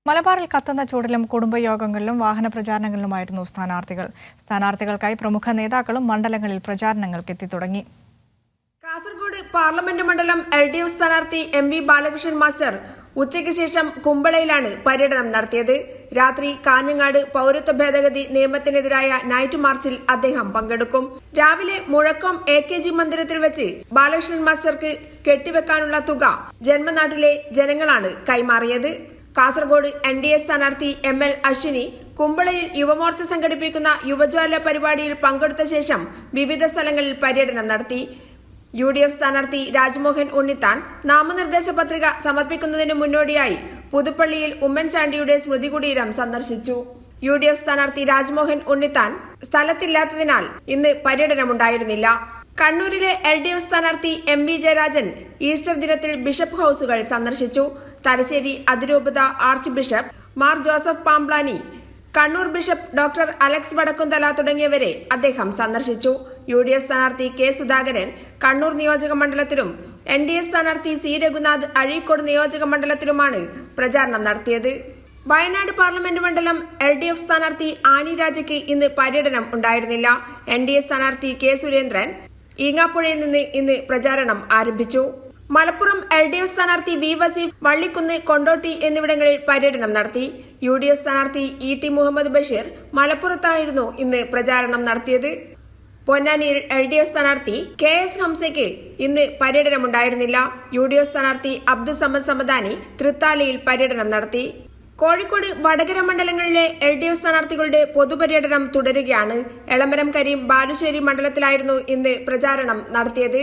മലബാറിൽ കത്തുന്ന ചൂടിലും കുടുംബയോഗങ്ങളിലും വാഹന പ്രചാരണങ്ങളിലുമായിരുന്നു സ്ഥാനാർത്ഥികൾക്കായി പ്രമുഖ നേതാക്കളും മണ്ഡലങ്ങളിൽ പ്രചാരണങ്ങൾക്ക് എത്തിത്തുടങ്ങി. കാസർഗോഡ് പാർലമെന്റ് മണ്ഡലം LDF സ്ഥാനാർത്ഥി MV ബാലകൃഷ്ണൻ മാസ്റ്റർ ഉച്ചയ്ക്ക് ശേഷം കുമ്പളയിലാണ് പര്യടനം നടത്തിയത്. രാത്രി കാഞ്ഞങ്ങാട് പൗരത്വ ഭേദഗതി നിയമത്തിനെതിരായ നൈറ്റ് മാർച്ചിൽ അദ്ദേഹം പങ്കെടുക്കും. രാവിലെ മുഴക്കം AKG മന്ദിരത്തിൽ വെച്ച് ബാലകൃഷ്ണൻ മാസ്റ്റർക്ക് കെട്ടിവെക്കാനുള്ള തുക ജന്മനാട്ടിലെ ജനങ്ങളാണ് കൈമാറിയത്. കാസർഗോഡ് NDA സ്ഥാനാർത്ഥി ML അശ്വിനി കുമ്പളയിൽ യുവമോർച്ച സംഘടിപ്പിക്കുന്ന യുവജ്വാല പരിപാടിയിൽ പങ്കെടുത്ത ശേഷം വിവിധ സ്ഥലങ്ങളിൽ പര്യടനം നടത്തി. UDF സ്ഥാനാർത്ഥി രാജ്മോഹൻ ഉണ്ണിത്താൻ നാമനിർദ്ദേശ പത്രിക സമർപ്പിക്കുന്നതിന് മുന്നോടിയായി പുതുപ്പള്ളിയിൽ ഉമ്മൻചാണ്ടിയുടെ സ്മൃതി കുടീരം സന്ദർശിച്ചു. UDF സ്ഥാനാർത്ഥി രാജ്മോഹൻ ഉണ്ണിത്താൻ സ്ഥലത്തില്ലാത്തതിനാൽ ഇന്ന് പര്യടനമുണ്ടായിരുന്നില്ല. കണ്ണൂരിലെ LDF സ്ഥാനാർത്ഥി MV ജയരാജൻ ഈസ്റ്റർ ദിനത്തിൽ ബിഷപ്പ് ഹൌസുകൾ സന്ദർശിച്ചു. തലശ്ശേരി അതിരൂപത arch bishop Mar Joseph Pamplany, Kannur bishop doctor Alex Vadakkumthala തുടങ്ങിയവരെ അദ്ദേഹം സന്ദർശിച്ചു. UDF സ്ഥാനാർത്ഥി K സുധാകരൻ കണ്ണൂർ നിയോജക മണ്ഡലത്തിലും NDA സ്ഥാനാർത്ഥി C രഘുനാഥ് അഴീക്കോട് നിയോജക മണ്ഡലത്തിലുമാണ് പ്രചാരണം നടത്തിയത്. വയനാട് പാർലമെന്റ് മണ്ഡലം LDF സ്ഥാനാർത്ഥി ആനി രാജയ്ക്ക് ഇന്ന് പര്യടനം ഉണ്ടായിരുന്നില്ല. NDA സ്ഥാനാർത്ഥി K സുരേന്ദ്രൻ ഈങ്ങാപ്പുഴയിൽ നിന്ന് ഇന്ന് പ്രചാരണം ആരംഭിച്ചു. മലപ്പുറം LDF സ്ഥാനാർത്ഥി V വസീഫ് വള്ളിക്കുന്ന്, കൊണ്ടോട്ടി എന്നിവിടങ്ങളിൽ പര്യടനം നടത്തി. UDF സ്ഥാനാർത്ഥി ET മുഹമ്മദ് ബഷീർ മലപ്പുറത്തായിരുന്നു ഇന്ന് പ്രചാരണം നടത്തിയത്. പൊന്നാനിയിൽ LDF സ്ഥാനാർത്ഥി KS ഹംസയ്ക്ക് ഇന്ന് പര്യടനമുണ്ടായിരുന്നില്ല. UDF സ്ഥാനാർത്ഥി അബ്ദുസമദ് സമദാനി തൃത്താലയിൽ പര്യടനം നടത്തി. കോഴിക്കോട് വടകര മണ്ഡലങ്ങളിലെ LDF സ്ഥാനാർത്ഥികളുടെ പൊതുപര്യടനം തുടരുകയാണ്. എളമരം കരീം ബാലുശ്ശേരി മണ്ഡലത്തിലായിരുന്നു ഇന്ന് പ്രചാരണം നടത്തിയത്.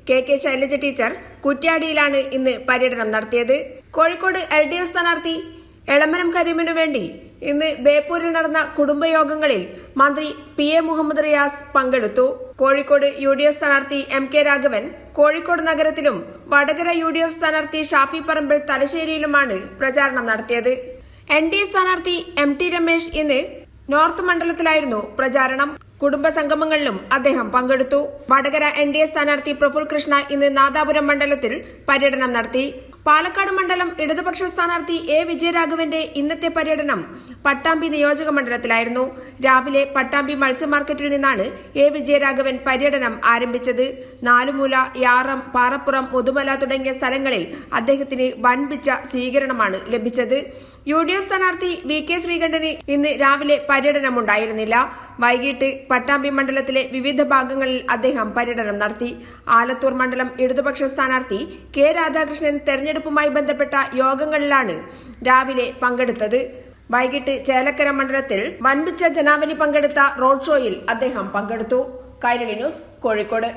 KK ശൈലജ ടീച്ചർ കുറ്റ്യാടിയിലാണ് ഇന്ന് പര്യടനം നടത്തിയത്. കോഴിക്കോട് LDF സ്ഥാനാർത്ഥി എളമരം കരീമിനു വേണ്ടി ഇന്ന് ബേപ്പൂരിൽ നടന്ന കുടുംബയോഗങ്ങളിൽ മന്ത്രി PA മുഹമ്മദ് റിയാസ് പങ്കെടുത്തു. കോഴിക്കോട് UDF സ്ഥാനാർത്ഥി MK രാഘവൻ കോഴിക്കോട് നഗരത്തിലും വടകര UDF സ്ഥാനാർത്ഥി ഷാഫി പറമ്പിൽ തലശ്ശേരിയിലുമാണ് പ്രചാരണം നടത്തിയത്. NDA സ്ഥാനാർത്ഥി MT രമേശ് ഇന്ന് നോർത്ത് മണ്ഡലത്തിലായിരുന്നു പ്രചാരണം. കുടുംബ സംഗമങ്ങളിലും അദ്ദേഹം പങ്കെടുത്തു. വടകര NDA സ്ഥാനാർത്ഥി പ്രഫുൽ കൃഷ്ണ ഇന്ന് നാദാപുരം മണ്ഡലത്തിൽ പര്യടനം നടത്തി. പാലക്കാട് മണ്ഡലം ഇടതുപക്ഷ സ്ഥാനാർത്ഥി A വിജയരാഘവന്റെ ഇന്നത്തെ പര്യടനം പട്ടാമ്പി നിയോജക മണ്ഡലത്തിലായിരുന്നു. രാവിലെ പട്ടാമ്പി മത്സ്യ മാർക്കറ്റിൽ നിന്നാണ് A വിജയരാഘവൻ പര്യടനം ആരംഭിച്ചത്. നാലുമൂല, യാറം, പാറപ്പുറം, മുതുമല തുടങ്ങിയ സ്ഥലങ്ങളിൽ അദ്ദേഹത്തിന് വൻപിച്ച സ്വീകരണമാണ് ലഭിച്ചത്. UDF സ്ഥാനാർത്ഥി VK ശ്രീകണ്ഠന് ഇന്ന് രാവിലെ പര്യടനമുണ്ടായിരുന്നില്ല. വൈകിട്ട് പട്ടാമ്പി മണ്ഡലത്തിലെ വിവിധ ഭാഗങ്ങളിൽ അദ്ദേഹം പര്യടനം നടത്തി. ആലത്തൂർ മണ്ഡലം ഇടതുപക്ഷ സ്ഥാനാർത്ഥി K രാധാകൃഷ്ണൻ തെരഞ്ഞെടുപ്പുമായി ബന്ധപ്പെട്ട യോഗങ്ങളിലാണ് രാവിലെ പങ്കെടുത്തത്. വൈകിട്ട് ചേലക്കര മണ്ഡലത്തിൽ വൻപിച്ച ജനാവലി പങ്കെടുത്ത റോഡ് ഷോയിൽ അദ്ദേഹം പങ്കെടുത്തു. കൈരളി ന്യൂസ്, കോഴിക്കോട്.